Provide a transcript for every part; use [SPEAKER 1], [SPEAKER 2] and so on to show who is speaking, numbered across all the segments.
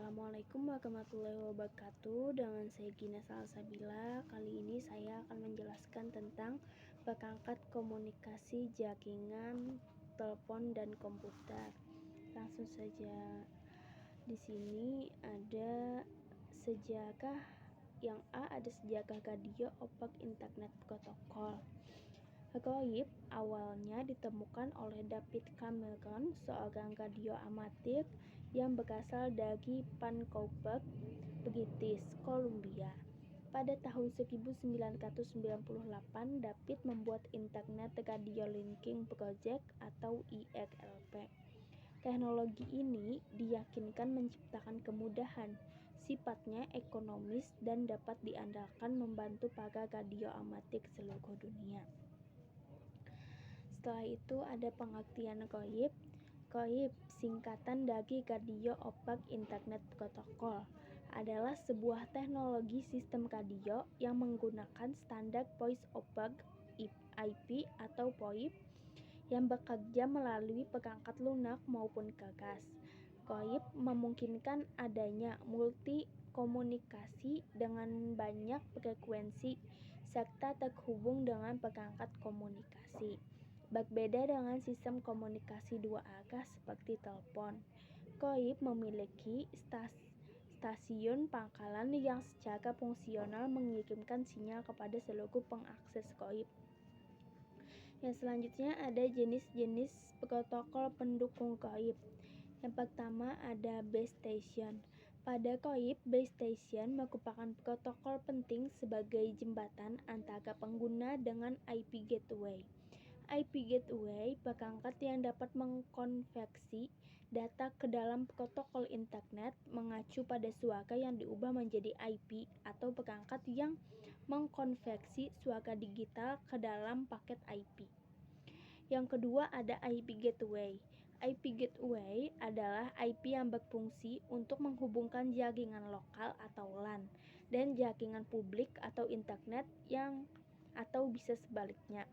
[SPEAKER 1] Assalamualaikum warahmatullahi wabarakatuh. Dengan saya Gina Salsabila. Kali ini saya akan menjelaskan tentang perangkat komunikasi jaringan, telepon dan komputer. Langsung saja. Di sini ada sejarah yang A, ada sejarah radio opak internet protokol. Gaib awalnya ditemukan oleh David Cameron, seorang radio amatir yang berasal dari Vancouver, British Columbia. Pada tahun 1998, David membuat Internet Radio Linking Project atau IRLP. Teknologi ini diyakinkan menciptakan kemudahan, sifatnya ekonomis dan dapat diandalkan membantu para radio amatir seluruh dunia. Setelah itu ada pengertian gaib. Gaib, singkatan dari Radio Opak Internet Protocol, adalah sebuah teknologi sistem radio yang menggunakan standar Voice over IP atau VoIP yang bekerja melalui perangkat lunak maupun kertas. Gaib memungkinkan adanya multi komunikasi dengan banyak frekuensi serta terhubung dengan perangkat komunikasi. Berbeda dengan sistem komunikasi dua arah seperti telepon, gaib memiliki stasiun pangkalan yang secara fungsional mengirimkan sinyal kepada seluruh pengakses gaib. Yang selanjutnya ada jenis-jenis protokol pendukung gaib. Yang pertama ada base station. Pada gaib, base station merupakan protokol penting sebagai jembatan antara pengguna dengan IP gateway. IP gateway perangkat yang dapat mengkonversi data ke dalam protokol internet mengacu pada suara yang diubah menjadi IP atau perangkat yang mengkonversi suara digital ke dalam paket IP. Yang kedua ada IP gateway. IP gateway adalah IP yang berfungsi untuk menghubungkan jaringan lokal atau LAN dan jaringan publik atau internet atau bisa sebaliknya.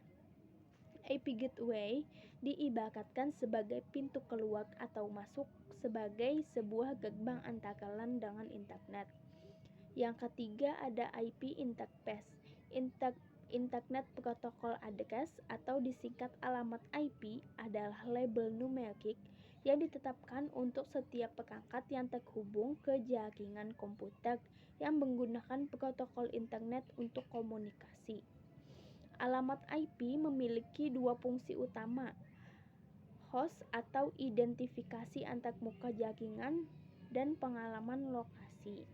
[SPEAKER 1] IP gateway diibaratkan sebagai pintu keluar atau masuk sebagai sebuah gerbang antara LAN dengan internet. Yang ketiga ada IP interface. Internet Protocol Address atau disingkat alamat IP adalah label numerik yang ditetapkan untuk setiap perangkat yang terhubung ke jaringan komputer yang menggunakan protokol internet untuk komunikasi. Alamat IP memiliki dua fungsi utama, host atau identifikasi antarmuka jaringan dan pengalaman lokasi.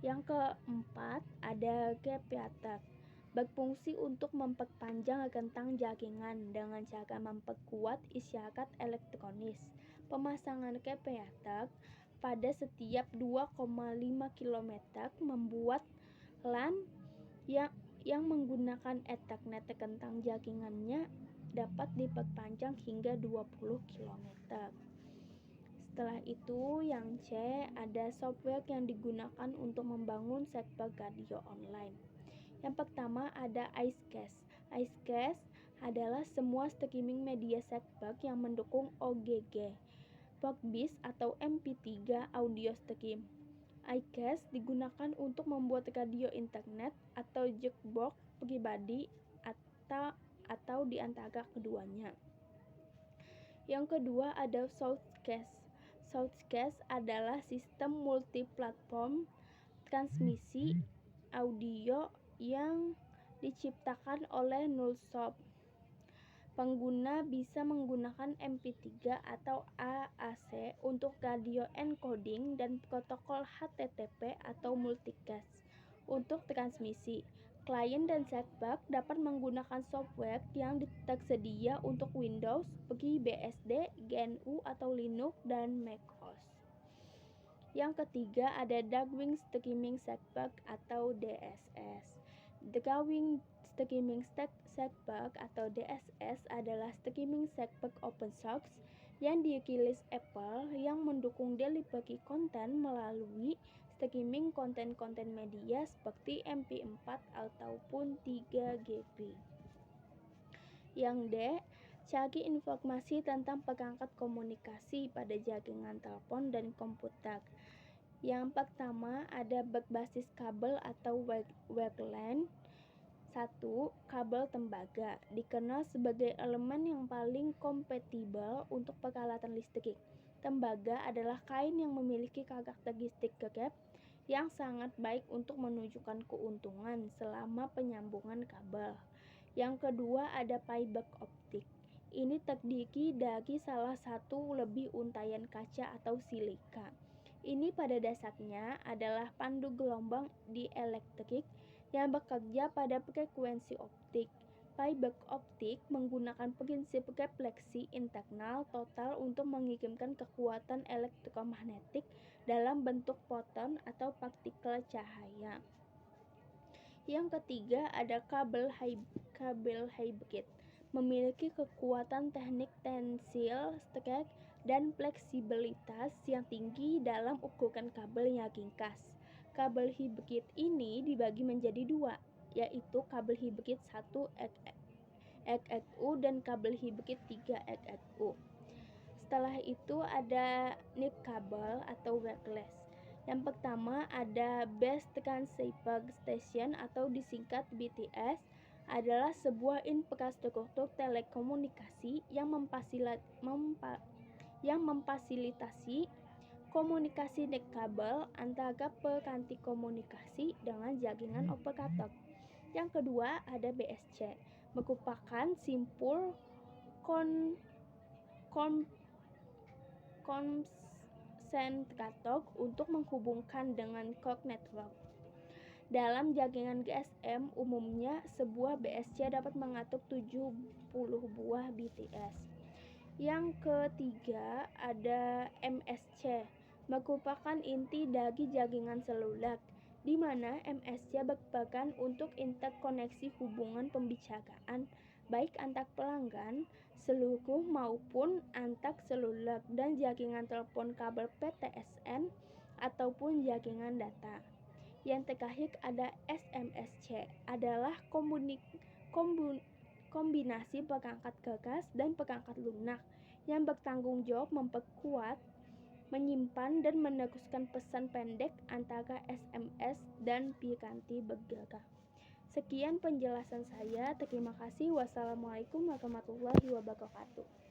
[SPEAKER 1] Yang keempat ada repeater, berfungsi untuk memperpanjang rentang jaringan dengan cara memperkuat isyarat elektronis. Pemasangan repeater pada setiap 2,5 km membuat LAN yang menggunakan Ethernet rentang jaringannya dapat diperpanjang hingga 20 km. Setelah itu yang C ada software yang digunakan untuk membangun server radio online. Yang pertama ada Icecast. Icecast adalah semua streaming media server yang mendukung OGG, Vorbis atau MP3 audio stream. Icecast digunakan untuk membuat radio internet atau jukebox pribadi atau di antara keduanya. Yang kedua ada Shoutcast. Shoutcast adalah sistem multiplatform transmisi audio yang diciptakan oleh Nullsoft. Pengguna bisa menggunakan MP3 atau AAC untuk radio encoding dan protokol HTTP atau multicast untuk transmisi. Klien dan server dapat menggunakan software yang tersedia untuk Windows, FreeBSD, GNU atau Linux, dan macOS. Yang ketiga ada Darwin Streaming Server atau DSS. Darwin Streaming Server atau DSS adalah streaming server open source yang dirilis Apple yang mendukung delivery konten melalui streaming konten-konten media seperti MP4 ataupun 3GP. Yang D Cari informasi tentang perangkat komunikasi pada jaringan telepon dan komputer. Yang pertama ada berbasis kabel atau wireline. 1. Kabel tembaga dikenal sebagai elemen yang paling kompatibel untuk peralatan listrik. Tembaga adalah kain yang memiliki karakteristik kerap yang sangat baik untuk menunjukkan keuntungan selama penyambungan kabel. Yang kedua ada fiber optik. Ini terdiri dari salah satu lebih untayan kaca atau silika. Ini pada dasarnya adalah pandu gelombang dielektrik yang bekerja pada frekuensi optik. Fiber optik menggunakan prinsip refleksi internal total untuk mengirimkan kekuatan elektromagnetik dalam bentuk foton atau partikel cahaya. Yang ketiga ada kabel hybrid, memiliki kekuatan teknik tensil, strength, dan fleksibilitas yang tinggi dalam ukuran kabel yang ringkas. Kabel hybrid ini dibagi menjadi dua, yaitu kabel hybrid 1 XXU dan kabel hybrid 3 XXU. Setelah itu ada nick kabel atau wireless. Yang pertama ada Base Transceiver Station atau disingkat BTS, adalah sebuah infrastruktur telekomunikasi yang memfasilitasi komunikasi kabel antara peranti komunikasi dengan jaringan operator. Yang kedua ada BSC, merupakan simpul konsentrator untuk menghubungkan dengan core network. Dalam jaringan GSM, umumnya sebuah BSC dapat mengatur 70 buah BTS. Yang ketiga ada MSC, merupakan inti dari jaringan seluler, di mana MSC berperan untuk interkoneksi hubungan pembicaraan baik antar pelanggan seluruh maupun antar seluler dan jaringan telepon kabel PTSN ataupun jaringan data. Yang terakhir ada SMSC, adalah kombinasi perangkat keras dan perangkat lunak yang bertanggung jawab memperkuat, menyimpan, dan meneruskan pesan pendek antara SMS dan piranti bergerak. Sekian penjelasan saya. Terima kasih. Wassalamualaikum warahmatullahi wabarakatuh.